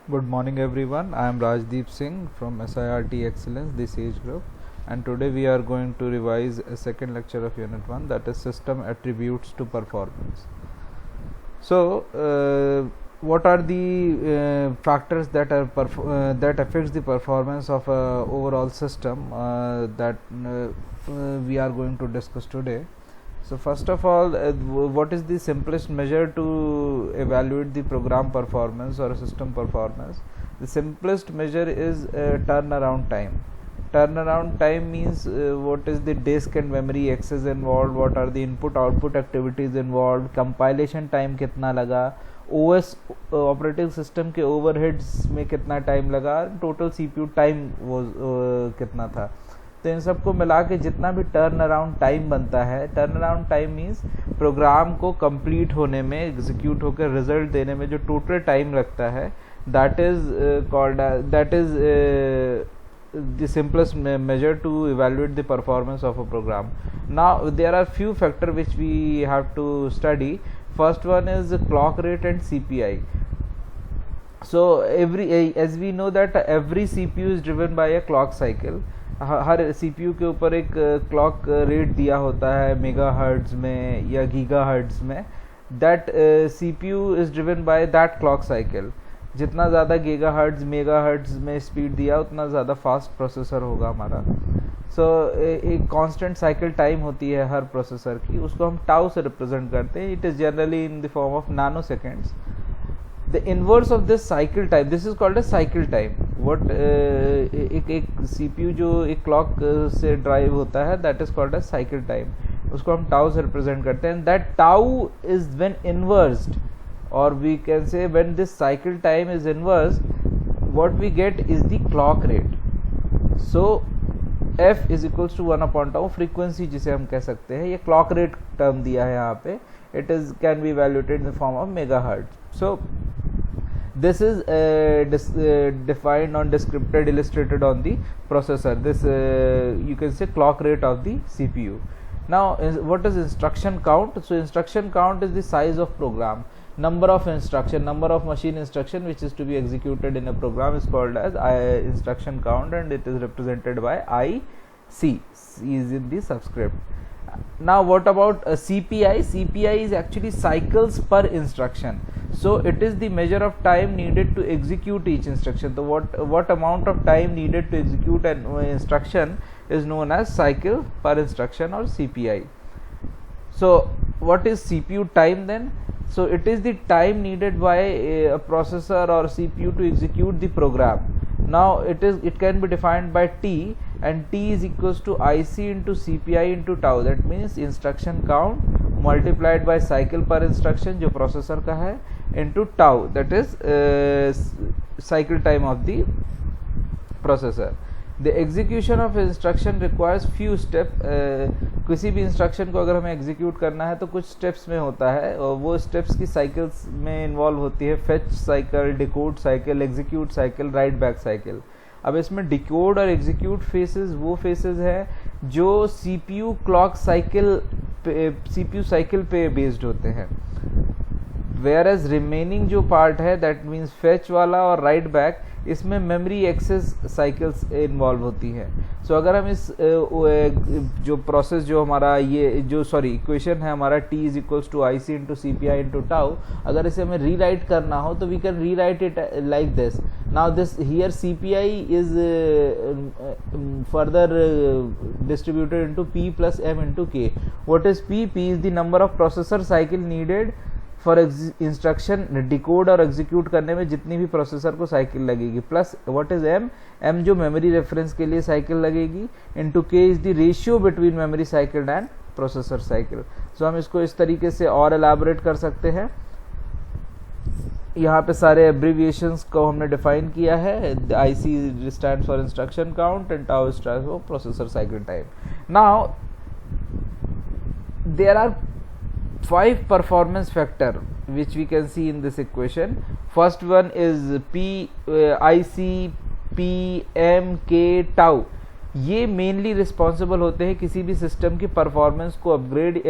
Good morning everyone. I am Rajdeep Singh from SIRT Excellence, this age group, and today we are going to revise a second lecture of Unit 1, that is System Attributes to Performance. So, what are the factors that are that affects the performance of a overall system that we are going to discuss today. So first of all, what is the simplest measure to evaluate the program performance or system performance? The simplest measure is turnaround time. Turnaround time means what is the disk and memory access involved, what are the input output activities involved, compilation time कितना लगा, OS operating system के overheads में कितना time लगा, total CPU time वो कितना था. तो इन सबको मिला के जितना भी टर्न अराउंड टाइम बनता है, turn around time means program को कंप्लीट होने में, एग्जीक्यूट होकर रिजल्ट देने में जो टोटल टाइम लगता है, that is the simplest measure to evaluate the performance of a program. Now there are few factors which we have to study. First one is clock rate and CPI. So as we know that every CPU is driven by a clock cycle. Her CPU के ऊपर एक clock rate दिया होता है mega hertz में या giga hertz में. That CPU is driven by that clock cycle. जितना ज़्यादा गीगा हर्ट्ज मेगा हर्ट्ज में स्पीड दिया उतना ज़्यादा फास्ट प्रोसेसर होगा हमारा. सो एक कांस्टेंट साइकिल टाइम होती है हर प्रोसेसर की, उसको हम टाउ से रिप्रेजेंट करते हैं. It is generally in the form of nano seconds. The inverse of this cycle time, this is called as cycle time. What एक CPU जो एक क्लॉक से ड्राइव होता है, that is called as cycle time. उसको हम tau से represent करते हैं. That tau is when inversed, or we can say when this cycle time is inversed, what we get is the clock rate. So F is equals to 1 upon tau, frequency जिसे हम कह सकते हैं. ये clock rate term दिया है यहाँ पे. It is can be evaluated in the form of megahertz. So this is defined on descripted illustrated on the processor. This you can say clock rate of the CPU. Now what is instruction count? So instruction count is the size of program. Number of instruction, number of machine instruction which is to be executed in a program is called as instruction count, and it is represented by IC. C is in the subscript. Now what about CPI? CPI is actually cycles per instruction. So it is the measure of time needed to execute each instruction. So what amount of time needed to execute an instruction is known as cycle per instruction, or CPI. So what is CPU time then? So it is the time needed by a processor or CPU to execute the program. Now it can be defined by T, and T is equals to IC into CPI into tau. That means instruction count multiplied by cycle per instruction जो processor का है into tau, that is cycle time of the processor. The execution of instruction requires few step. किसी भी instruction को अगर हमें execute करना है तो कुछ स्टेप्स में होता है, और वो स्टेप्स की साइकिल्स में इन्वॉल्व होती है. Fetch cycle, decode cycle, execute cycle, right back cycle. अब इसमें डिकोड और एग्जीक्यूट फेसेस वो फेसेस हैं जो CPU clock cycle CPU cycle पे बेस्ड होते हैं. वेयर एज रिमेनिंग जो पार्ट है, दैट मीन्स फेच वाला और राइट बैक, इसमें मेमोरी एक्सेस साइकिल्स इन्वॉल्व होती हैं. सो अगर हम इस जो प्रोसेस जो हमारा ये जो इक्वेशन है हमारा T is equals to IC into CPI into tau, अगर इसे हमें रीराइट करना हो तो we can rewrite it like this. Now this here CPI is further distributed into P plus M into K. What is P? P is the number of processor cycle needed for instruction decode और execute करने में जितनी भी processor को cycle लगेगी, plus what is M? M जो memory reference के लिए साइकिल लगेगी, into K is the ratio between memory cycle and processor cycle. So हम इसको इस तरीके से और एलाबोरेट कर सकते हैं. यहाँ पे सारे एब्रिविएशंस को हमने डिफाइन किया है. IC stands for instruction count and tau stands for processor cycle time. Now there are 5 performance factor which we can see in this equation. First one is IC, P, M, K, tau. ये mainly responsible होते हैं किसी भी system की performance को upgrade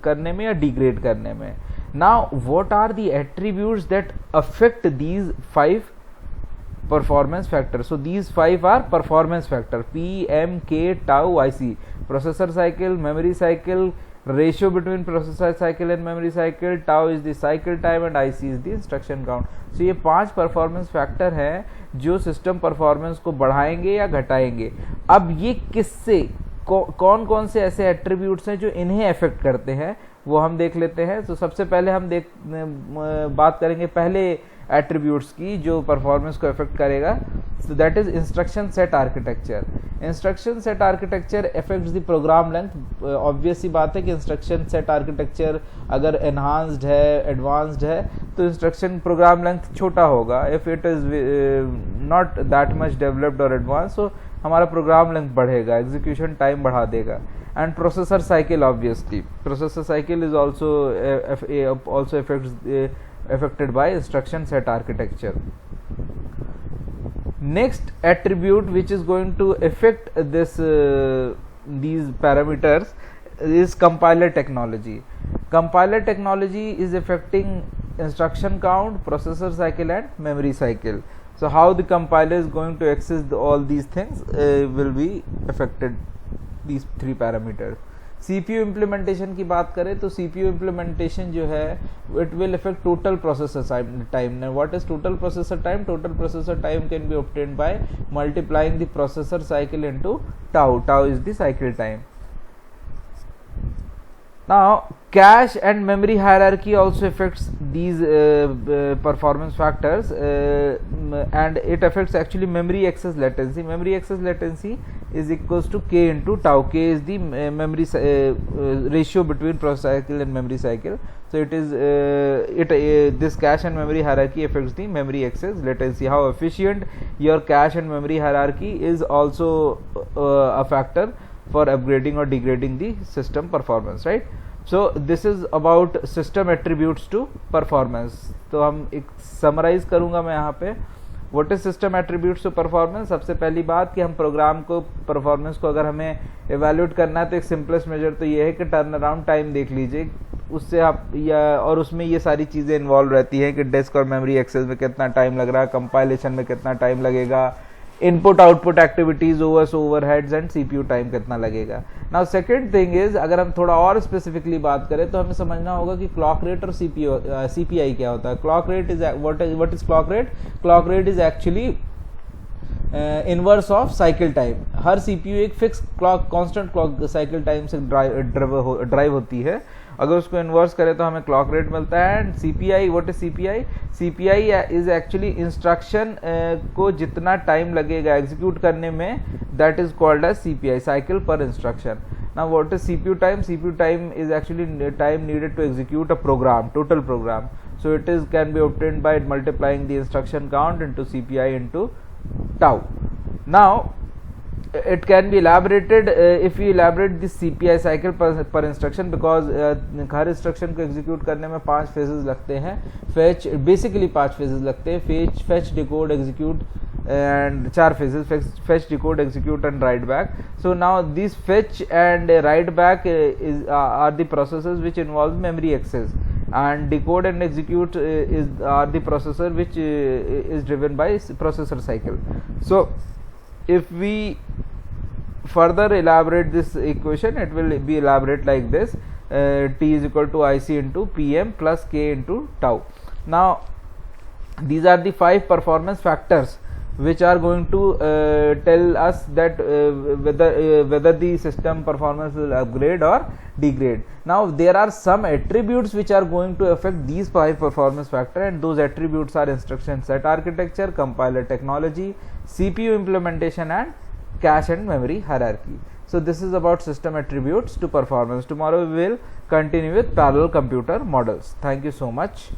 करने में या डिग्रेड करने में. Now what are the attributes that affect these 5 performance factors. So these 5 are performance factor: P, M, K, tau, IC. Processor cycle, memory cycle, ratio between processor cycle and memory cycle, tau is the cycle time and IC is the instruction count. So ये 5 performance factor हैं जो system performance को बढ़ाएंगे या घटाएंगे. अब ये किससे कौन कौन से ऐसे एट्रीब्यूट्स हैं जो इन्हें अफेक्ट करते हैं वो हम देख लेते हैं. तो सबसे पहले हम बात करेंगे पहले एट्रीब्यूट्स की जो परफॉर्मेंस को अफेक्ट करेगा. So that is instruction set architecture. Instruction set architecture affects the program length. Obvious सी बात है कि इंस्ट्रक्शन सेट आर्किटेक्चर अगर एनहांस्ड है, एडवांस्ड है, तो इंस्ट्रक्शन प्रोग्राम लेंथ छोटा होगा. If it is not that much developed और एडवांस, तो हमारा प्रोग्राम लेंथ बढ़ेगा, एग्जीक्यूशन टाइम बढ़ा देगा. And processor cycle, obviously processor cycle is also affected by instruction set architecture. Next attribute which is going to affect these parameters is compiler technology. Compiler technology is affecting instruction count, processor cycle and memory cycle. So how the compiler is going to access all these things will be affected, these 3 parameters. CPU implementation की बात करें तो CPU implementation जो है it will affect total processor time. Now what is total processor time? Total processor time can be obtained by multiplying the processor cycle into tau. Tau is the cycle time. Now cache and memory hierarchy also affects these performance factors, and it affects actually memory access latency. Memory access latency is equals to K into tau. K is the memory ratio between processor cycle and memory cycle. So it is this cache and memory hierarchy affects the memory access latency. How efficient your cache and memory hierarchy is also a factor for upgrading or degrading the system performance, right? So this is about system attributes to performance. तो हम एक summarise करूंगा मैं यहाँ पे. What is system attributes to performance? सबसे पहली बात कि हम प्रोग्राम को परफॉर्मेंस को अगर हमें एवेल्यूएट करना है तो एक सिंपलेस्ट मेजर तो ये है कि टर्न अराउंड टाइम देख लीजिए. उससे आप और उसमें ये सारी चीज़ें इन्वॉल्व रहती हैं कि डिस्क और मेमोरी एक्सेस में कितना टाइम लग रहा है, कंपाइलेशन में कितना टाइम लगेगा, input output activities, overs, overheads and CPU time कितना लगेगा. नाउ सेकंड थिंग इज, अगर हम थोड़ा और स्पेसिफिकली बात करें तो हमें समझना होगा कि क्लॉक रेट और सीपीआई क्या होता है. Clock rate is what is clock rate? Clock rate is actually inverse of cycle time. हर सीपीयू एक fix clock, constant clock cycle time से ड्राइव होती है. अगर उसको इन्वर्स करें तो हमें क्लॉक रेट मिलता है. And CPI, what is CPI? CPI is actually instruction को जितना टाइम लगेगा एग्जीक्यूट करने में, that is called as CPI, cycle per instruction. Now what is CPU time? CPU time is actually time needed to execute a program, total program. So it is can be obtained by multiplying the instruction count into CPI into tau. Now it can be elaborated if we elaborate this CPI cycle per instruction, because her instruction को execute करने में 5 phases लगते हैं. Fetch, basically 5 phases लगते हैं. Fetch, decode, execute and 4 phases: fetch, decode, execute and write back. So now these fetch and write back are the processes which involve memory access, and decode and execute are the processor which is driven by processor cycle. So if we further elaborate this equation, it will be elaborate like this: T is equal to IC into PM plus K into tau. Now these are the 5 performance factors which are going to tell us that whether the system performance will upgrade or degrade. Now there are some attributes which are going to affect these 5 performance factors, and those attributes are instruction set architecture, compiler technology, CPU implementation and cache and memory hierarchy. So this is about system attributes to performance. Tomorrow we will continue with parallel computer models. Thank you so much.